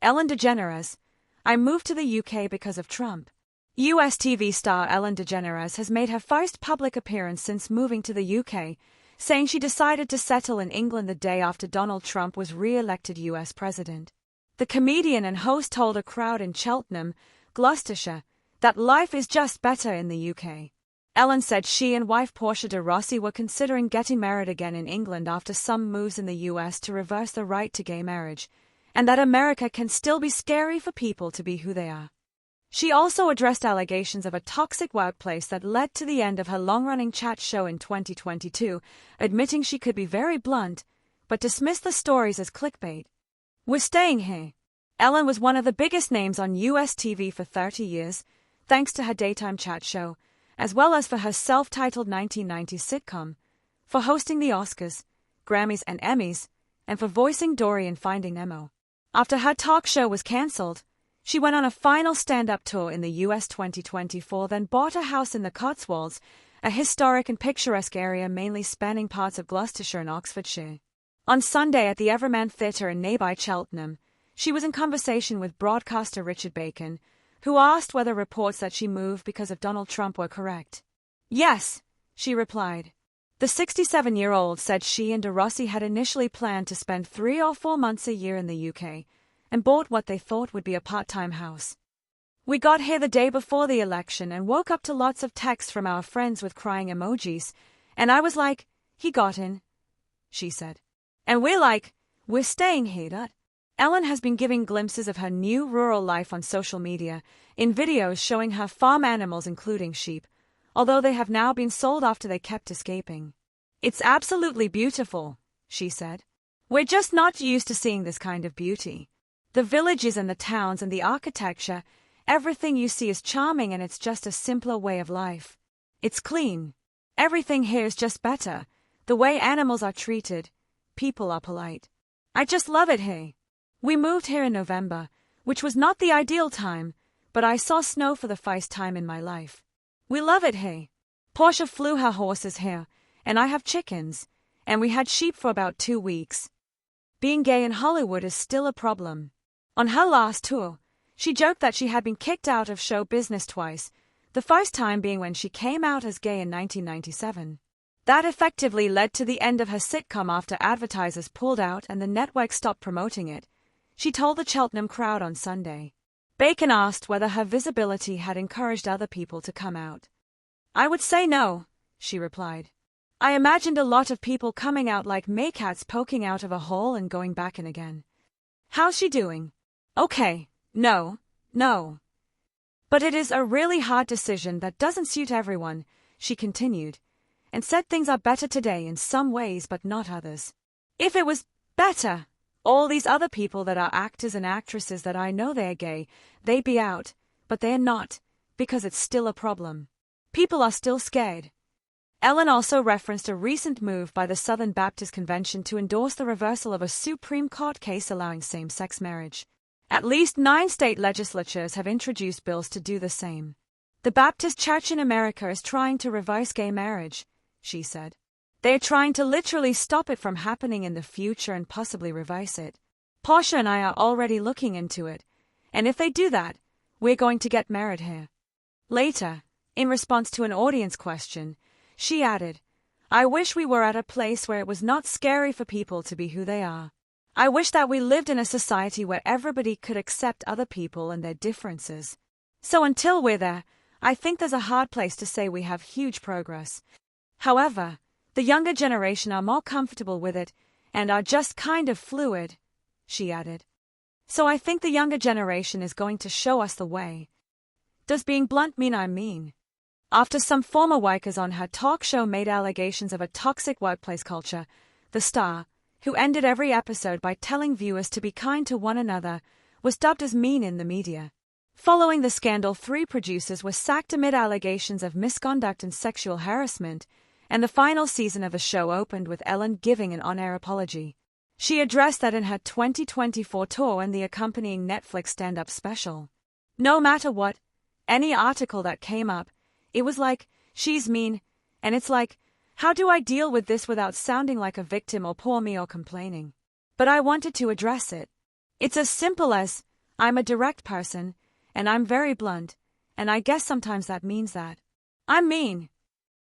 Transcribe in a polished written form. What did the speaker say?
Ellen DeGeneres, I moved to the UK because of Trump. US TV star Ellen DeGeneres has made her first public appearance since moving to the UK, saying she decided to settle in England the day after Donald Trump was re-elected US president. The comedian and host told a crowd in Cheltenham, Gloucestershire, that life is just better in the UK. Ellen said she and wife Portia de Rossi were considering getting married again in England after some moves in the US to reverse the right to gay marriage, and that America can still be scary for people to be who they are. She also addressed allegations of a toxic workplace that led to the end of her long-running chat show in 2022, admitting she could be very blunt, but dismissed the stories as clickbait. We're staying here. Ellen was one of the biggest names on US TV for 30 years, thanks to her daytime chat show, as well as for her self-titled 1990s sitcom, for hosting the Oscars, Grammys and Emmys, and for voicing Dory in Finding Nemo. After her talk show was cancelled, she went on a final stand-up tour in the US 2024, then bought a house in the Cotswolds, a historic and picturesque area mainly spanning parts of Gloucestershire and Oxfordshire. On Sunday at the Everman Theatre in nearby Cheltenham, she was in conversation with broadcaster Richard Bacon, who asked whether reports that she moved because of Donald Trump were correct. Yes, she replied. The 67-year-old said she and de Rossi had initially planned to spend 3 or 4 months a year in the UK, and bought what they thought would be a part-time house. We got here the day before the election and woke up to lots of texts from our friends with crying emojis, and I was like, he got in, she said. And we're like, we're staying here. Ellen has been giving glimpses of her new rural life on social media, in videos showing her farm animals including sheep, although they have now been sold after they kept escaping. It's absolutely beautiful, she said. We're just not used to seeing this kind of beauty. The villages and the towns and the architecture, everything you see is charming, and it's just a simpler way of life. It's clean. Everything here is just better. The way animals are treated. People are polite. I just love it here. We moved here in November, which was not the ideal time, but I saw snow for the first time in my life. We love it here. Portia flew her horses here, and I have chickens, and we had sheep for about 2 weeks. Being gay in Hollywood is still a problem. On her last tour, she joked that she had been kicked out of show business twice, the first time being when she came out as gay in 1997. That effectively led to the end of her sitcom after advertisers pulled out and the network stopped promoting it, she told the Cheltenham crowd on Sunday. Bacon asked whether her visibility had encouraged other people to come out. I would say no, she replied. I imagined a lot of people coming out like maycats poking out of a hole and going back in again. How's she doing? Okay, no. But it is a really hard decision that doesn't suit everyone, she continued, and said things are better today in some ways but not others. If it was better, all these other people that are actors and actresses that I know they're gay, they'd be out, but they're not, because it's still a problem. People are still scared. Ellen also referenced a recent move by the Southern Baptist Convention to endorse the reversal of a Supreme Court case allowing same-sex marriage. At least 9 state legislatures have introduced bills to do the same. The Baptist Church in America is trying to reverse gay marriage, she said. They're trying to literally stop it from happening in the future and possibly reverse it. Portia and I are already looking into it, and if they do that, we're going to get married here. Later, in response to an audience question, she added, I wish we were at a place where it was not scary for people to be who they are. I wish that we lived in a society where everybody could accept other people and their differences. So until we're there, I think there's a hard place to say we have huge progress. However, the younger generation are more comfortable with it and are just kind of fluid, she added. So I think the younger generation is going to show us the way. Does being blunt mean I'm mean? After some former workers on her talk show made allegations of a toxic workplace culture, the star, who ended every episode by telling viewers to be kind to one another, was dubbed as mean in the media. Following the scandal, 3 producers were sacked amid allegations of misconduct and sexual harassment, and the final season of the show opened with Ellen giving an on-air apology. She addressed that in her 2024 tour and the accompanying Netflix stand-up special. No matter what, any article that came up, it was like, she's mean, and it's like, how do I deal with this without sounding like a victim or poor me or complaining? But I wanted to address it. It's as simple as, I'm a direct person, and I'm very blunt, and I guess sometimes that means that I'm mean.